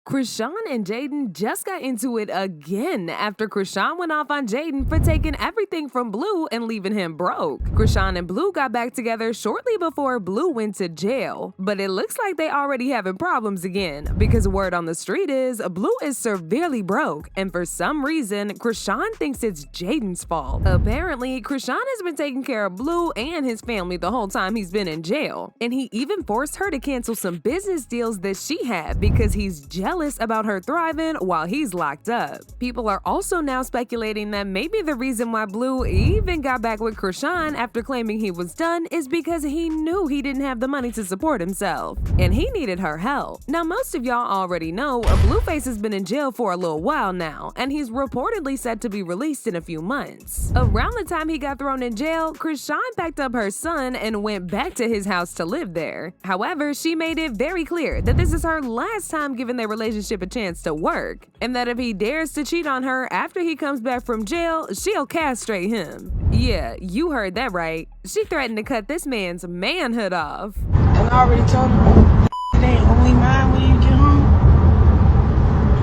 Chrisean and Jaidyn just got into it again after Chrisean went off on Jaden for taking everything from Blue and leaving him broke. Chrisean and Blue got back together shortly before Blue went to jail, but it looks like they already having problems again because word on the street is Blue is severely broke, and for some reason, Chrisean thinks it's Jaden's fault. Apparently, Chrisean has been taking care of Blue and his family the whole time he's been in jail, and he even forced her to cancel some business deals that she had because he's jealous about her thriving while he's locked up. People are also now speculating that maybe the reason why Blue even got back with Chrisean after claiming he was done is because he knew he didn't have the money to support himself, and he needed her help. Now, most of y'all already know Blueface has been in jail for a little while now, and he's reportedly set to be released in a few months. Around the time he got thrown in jail, Chrisean packed up her son and went back to his house to live there. However, she made it very clear that this is her last time giving their relationship a chance to work, and that if he dares to cheat on her after he comes back from jail, she'll castrate him. Yeah, you heard that right. She threatened to cut this man's manhood off. And I already told him, it ain't only mine when you get home.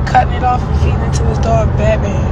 I'm cutting it off and feeding it to his dog, Batman.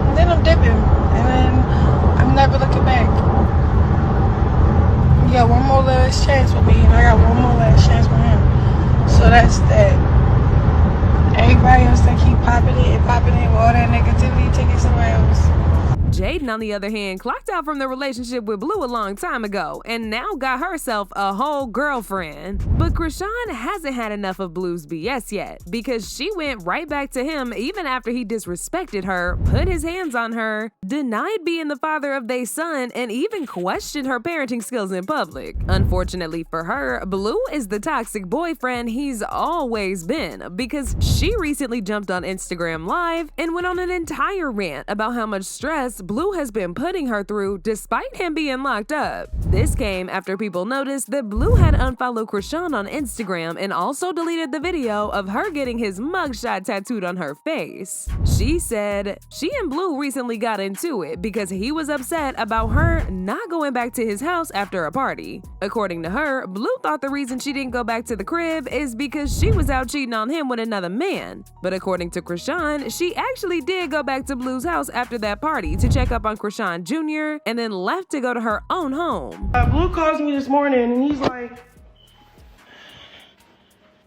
And then I'm dipping, and then I'm never looking back. You got one more last chance with me, and I got one more last chance with him. So that's that. Everybody else that keep popping it with all that negativity, take it somewhere else. Jaden, on the other hand, clocked out from the relationship with Blue a long time ago and now got herself a whole girlfriend. But Chrisean hasn't had enough of Blue's BS yet because she went right back to him even after he disrespected her, put his hands on her, denied being the father of their son, and even questioned her parenting skills in public. Unfortunately for her, Blue is the toxic boyfriend he's always been because she recently jumped on Instagram Live and went on an entire rant about how much stress Blue has been putting her through despite him being locked up. This came after people noticed that Blue had unfollowed Chrisean on Instagram and also deleted the video of her getting his mugshot tattooed on her face. She said she and Blue recently got into it because he was upset about her not going back to his house after a party. According to her, Blue thought the reason she didn't go back to the crib is because she was out cheating on him with another man. But according to Chrisean, she actually did go back to Blue's house after that party to check up on Chrisean Jr. and then left to go to her own home. Blue calls me this morning and he's like,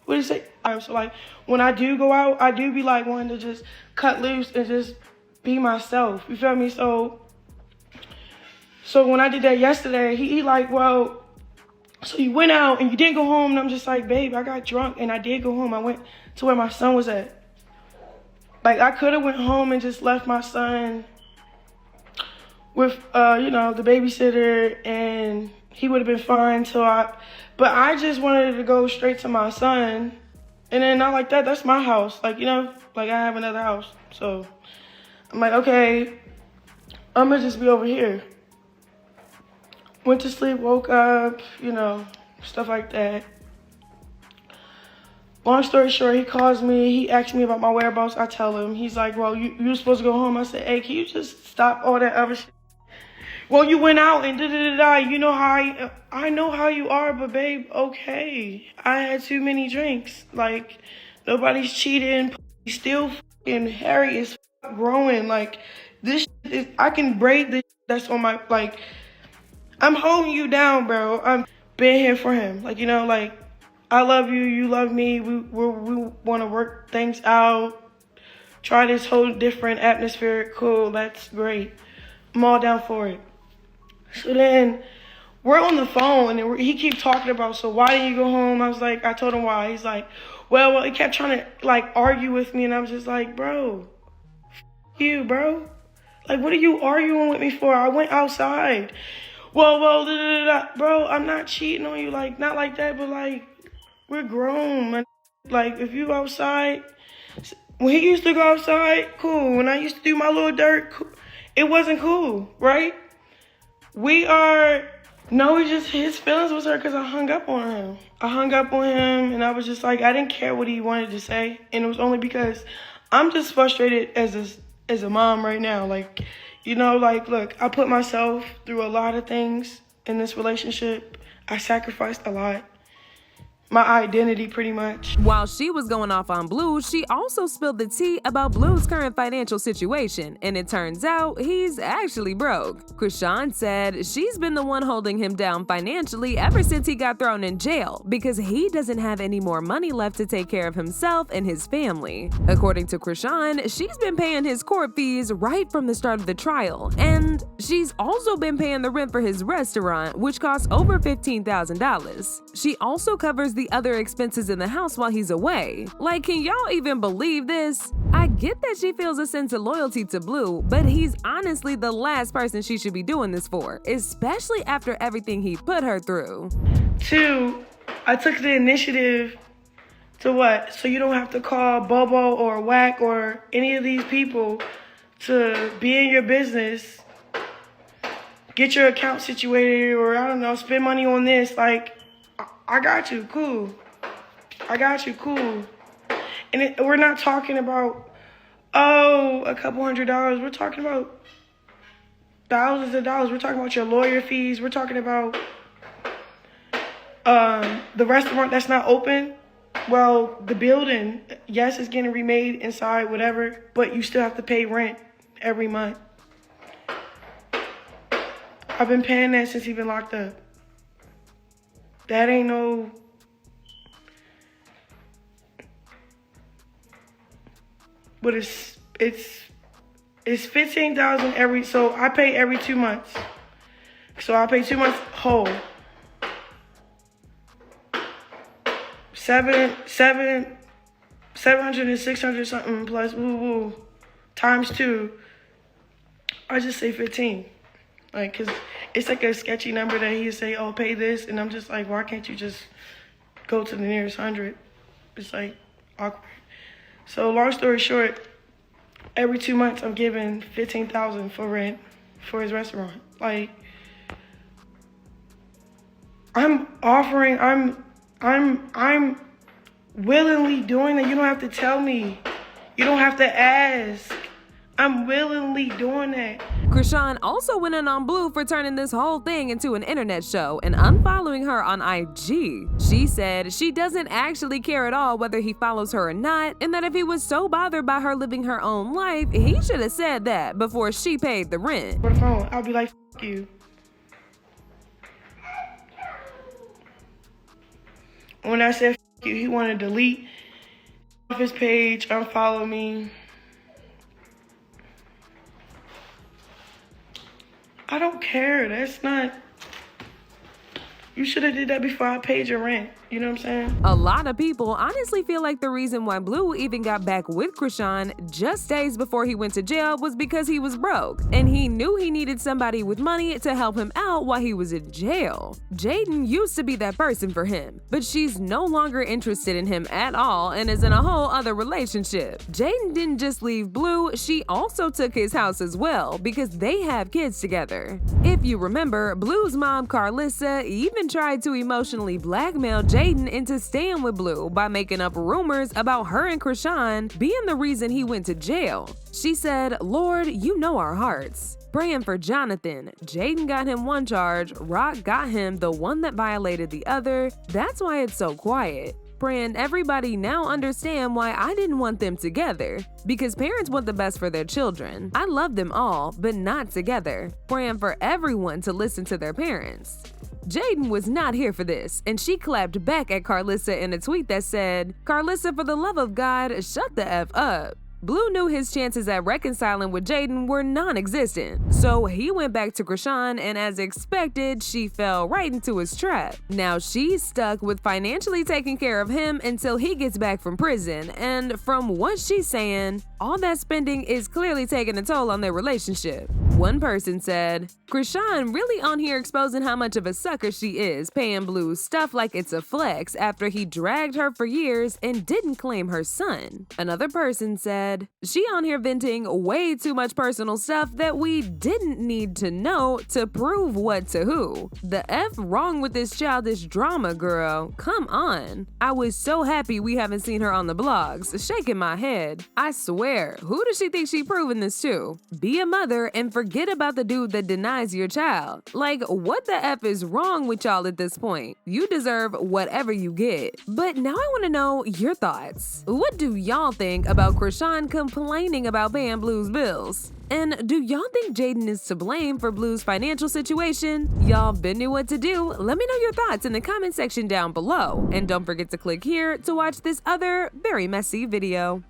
what did he say? So like, when I do go out, I do be like wanting to just cut loose and just be myself. You feel me? So when I did that yesterday, he like, well, so you went out and you didn't go home. And I'm just like, babe, I got drunk and I did go home. I went to where my son was at. Like, I could have went home and just left my son with, the babysitter, and he would have been fine but I just wanted to go straight to my son, and then not like that, that's my house, like I have another house, so I'm like, okay, I'm gonna just be over here. Went to sleep, woke up, stuff like that. Long story short, he calls me, he asks me about my whereabouts, I tell him, he's like, well, you were supposed to go home. I said, hey, can you just stop all that other shit? Well, you went out and da-da-da-da, you know how I know how you are, but babe, okay. I had too many drinks. Like, nobody's cheating, still fucking hairy is growing. Like, this shit is, I can braid this that's on my, like, I'm holding you down, bro. I'm being here for him. Like, I love you, you love me, we want to work things out, try this whole different atmosphere, cool, that's great. I'm all down for it. So then we're on the phone and he keeps talking about, so why didn't you go home? I told him why. He's like, well, he kept trying to argue with me, and I was just like, bro, you, bro. Like, what are you arguing with me for? I went outside. Well, da-da-da-da. Bro, I'm not cheating on you, not like that, but we're grown, man. Like, if you outside, when he used to go outside, cool. When I used to do my little dirt, cool. It wasn't cool, right? His feelings was hurt because I hung up on him. And I was just like, I didn't care what he wanted to say. And it was only because I'm just frustrated as a mom right now. Look, I put myself through a lot of things in this relationship. I sacrificed a lot. my identity pretty much. While she was going off on Blue, she also spilled the tea about Blue's current financial situation, and it turns out he's actually broke. Chrisean said she's been the one holding him down financially ever since he got thrown in jail because he doesn't have any more money left to take care of himself and his family. According to Chrisean, she's been paying his court fees right from the start of the trial, and she's also been paying the rent for his restaurant, which costs over $15,000. She also covers the other expenses in the house while he's away. Like, can y'all even believe this? I get that she feels a sense of loyalty to Blue, but he's honestly the last person she should be doing this for, especially after everything he put her through. 2, I took the initiative to what? So you don't have to call Bobo or Whack or any of these people to be in your business, get your account situated, or I don't know, spend money on this. Like, I got you, cool. I got you, cool. And we're not talking about, a couple $100s. We're talking about thousands of dollars. We're talking about your lawyer fees. We're talking about the restaurant that's not open. Well, the building, yes, it's getting remade inside, whatever, but you still have to pay rent every month. I've been paying that since he's been locked up. That ain't no... But it's $15,000 every... So I pay every 2 months. So I pay 2 months whole. 700 and 600 something plus times 2. I just say 15. Like, cause it's like a sketchy number that he say, oh, pay this. And I'm just like, why can't you just go to the nearest 100? It's like awkward. So long story short, every 2 months I'm giving $15,000 for rent for his restaurant. Like, I'm willingly doing that. You don't have to tell me. You don't have to ask. I'm willingly doing that. Chrisean also went in on Blue for turning this whole thing into an internet show and unfollowing her on IG. She said she doesn't actually care at all whether he follows her or not, and that if he was so bothered by her living her own life, he should have said that before she paid the rent. For the phone, I'll be like, F you. When I said F you, he wanted to delete off his page, unfollow me. I don't care. That's not... You should have did that before I paid your rent. You know what I'm saying? A lot of people honestly feel like the reason why Blue even got back with Chrisean just days before he went to jail was because he was broke, and he knew he needed somebody with money to help him out while he was in jail. Jaidyn used to be that person for him, but she's no longer interested in him at all and is in a whole other relationship. Jaidyn didn't just leave Blue, she also took his house as well because they have kids together. If you remember, Blue's mom, Carlissa, even tried to emotionally blackmail Jaidyn into staying with Blue by making up rumors about her and Chrisean being the reason he went to jail. She said, "Lord, you know our hearts." Praying for Jonathan. Jaidyn got him one charge, Rock got him the one that violated the other. That's why it's so quiet. Praying everybody now understand why I didn't want them together. Because parents want the best for their children. I love them all, but not together. Praying for everyone to listen to their parents. Jaidyn was not here for this, and she clapped back at Carlissa in a tweet that said, "Carlissa, for the love of God, shut the F up." Blue knew his chances at reconciling with Jaidyn were non-existent, so he went back to Chrisean, and as expected, she fell right into his trap. Now she's stuck with financially taking care of him until he gets back from prison, and from what she's saying, all that spending is clearly taking a toll on their relationship. One person said, "Chrisean really on here exposing how much of a sucker she is, paying Blue stuff like it's a flex after he dragged her for years and didn't claim her son." Another person said, "She on here venting way too much personal stuff that we didn't need to know to prove what to who. The F wrong with this childish drama, girl. Come on." I was so happy we haven't seen her on the blogs, shaking my head. I swear, who does she think she proving this to? Be a mother and forget forget about the dude that denies your child. Like, what the F is wrong with y'all at this point? You deserve whatever you get. But now I want to know your thoughts. What do y'all think about Chrisean complaining about paying Blue's bills? And do y'all think Jaden is to blame for Blue's financial situation? Y'all been knew what to do? Let me know your thoughts in the comment section down below. And don't forget to click here to watch this other very messy video.